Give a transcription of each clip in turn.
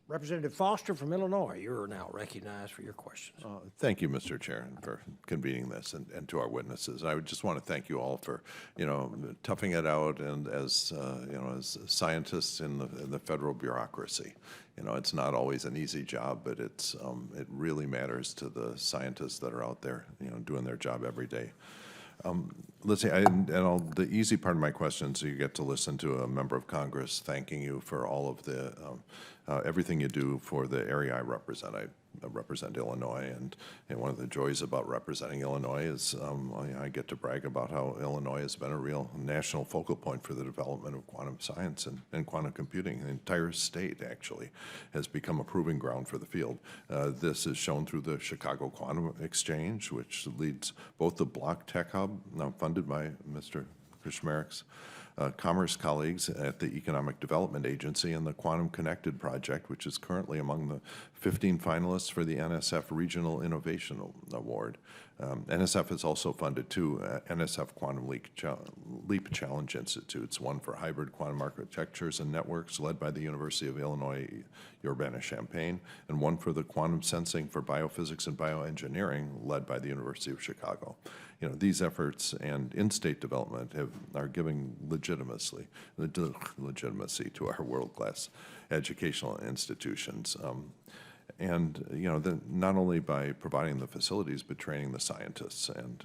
Representative Foster from Illinois, you're now recognized for your questions. Thank you, Mr. Chair, for convening this, and to our witnesses. I would just want to thank you all for, toughing it out, and as as scientists in the federal bureaucracy. It's not always an easy job, but it really matters to the scientists that are out there, doing their job every day. Let's see, the easy part of my question, so you get to listen to a member of Congress thanking you for all of the everything you do for the area I represent. I represent Illinois, and one of the joys about representing Illinois is I get to brag about how Illinois has been a real national focal point for the development of quantum science and quantum computing. The entire state actually has become a proving ground for the field. This is shown through the Chicago Quantum Exchange, which leads both the Block Tech Hub, now funded by Mr. Krishmerik's Commerce colleagues at the Economic Development Agency, and the Quantum Connected Project, which is currently among the 15 finalists for the NSF Regional Innovation Award. NSF has also funded two NSF Quantum Leap Challenge Institutes, one for hybrid quantum architectures and networks led by the University of Illinois Urbana-Champaign, and one for the quantum sensing for biophysics and bioengineering led by the University of Chicago. These efforts and in-state development are giving legitimacy to our world-class educational institutions. Not only by providing the facilities, but training the scientists. And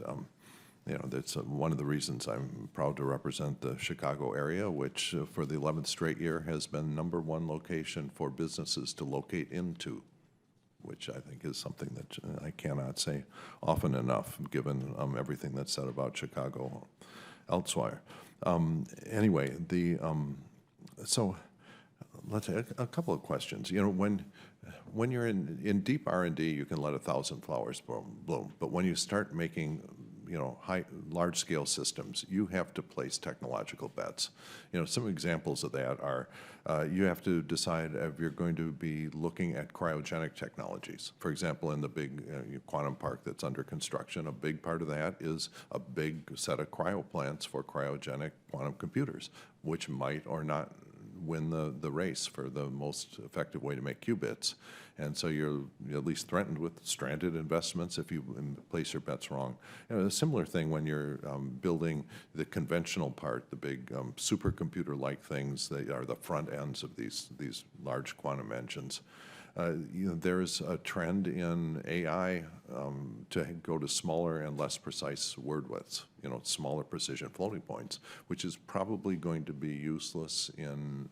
that's one of the reasons I'm proud to represent the Chicago area, which for the 11th straight year has been #1 location for businesses to locate into, which I think is something that I cannot say often enough, given everything that's said about Chicago elsewhere. Anyway, so let's say a couple of questions. When you're in deep R&D, you can let 1,000 flowers bloom, but when you start making large-scale systems, you have to place technological bets. Some examples of that are you have to decide if you're going to be looking at cryogenic technologies. For example, in the big quantum park that's under construction, a big part of that is a big set of cryo plants for cryogenic quantum computers, which might or not win the race for the most effective way to make qubits. And so you're at least threatened with stranded investments if you place your bets wrong. A similar thing when you're building the conventional part, the big supercomputer-like things that are the front ends of these large quantum engines. There's a trend in AI to go to smaller and less precise word widths, smaller precision floating points, which is probably going to be useless in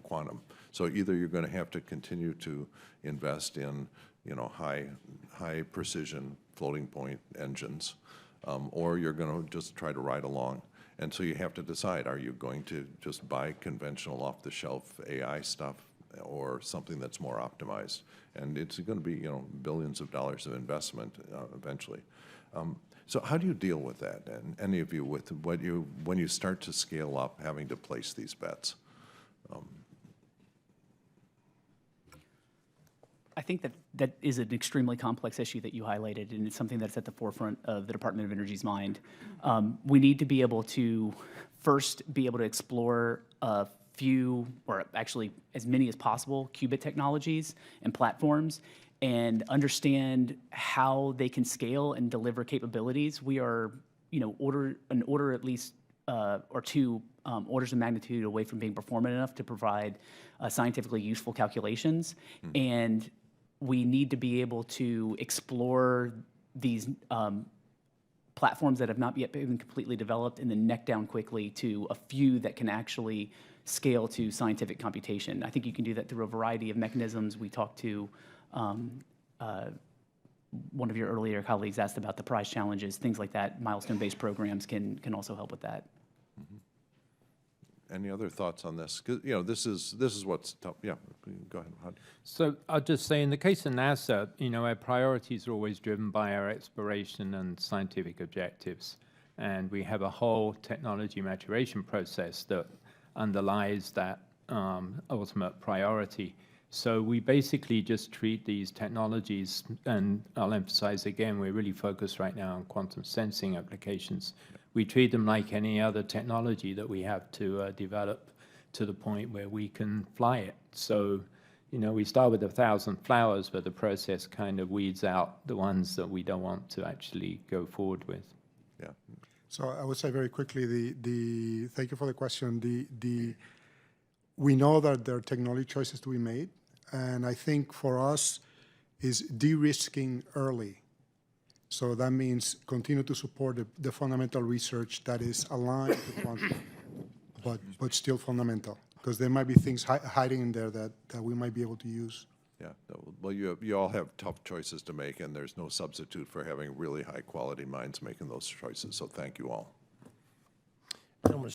quantum. So either you're going to have to continue to invest in high precision floating point engines, or you're going to just try to ride along. And so you have to decide, are you going to just buy conventional off-the-shelf AI stuff, or something that's more optimized? And it's going to be billions of dollars of investment eventually. So how do you deal with that? And any of you with when you start to scale up, having to place these bets? I think that is an extremely complex issue that you highlighted, and it's something that's at the forefront of the Department of Energy's mind. We need to be able to first be able to explore a few, or actually as many as possible, qubit technologies and platforms, and understand how they can scale and deliver capabilities. We are, order at least or two orders of magnitude away from being performant enough to provide scientifically useful calculations. And we need to be able to explore these platforms that have not yet been completely developed, and then neck down quickly to a few that can actually scale to scientific computation. I think you can do that through a variety of mechanisms. We talked to one of your earlier colleagues asked about the prize challenges, things like that. Milestone-based programs can also help with that. Any other thoughts on this? 'Cause, this is what's tough. Yeah, go ahead, Hadi. So I'll just say, in the case of NASA, our priorities are always driven by our exploration and scientific objectives. And we have a whole technology maturation process that underlies that ultimate priority. So we basically just treat these technologies, and I'll emphasize again, we're really focused right now on quantum sensing applications. We treat them like any other technology that we have to develop to the point where we can fly it. So, you know, we start with 1,000 flowers, but the process kind of weeds out the ones that we don't want to actually go forward with. Yeah. So I would say very quickly, thank you for the question. We know that there are technology choices to be made, and I think for us is de-risking early. So that means continue to support the fundamental research that is aligned to quantum, but still fundamental, because there might be things hiding in there that we might be able to use. Yeah, well, you all have tough choices to make, and there's no substitute for having really high-quality minds making those choices, so thank you all. Gentlemen,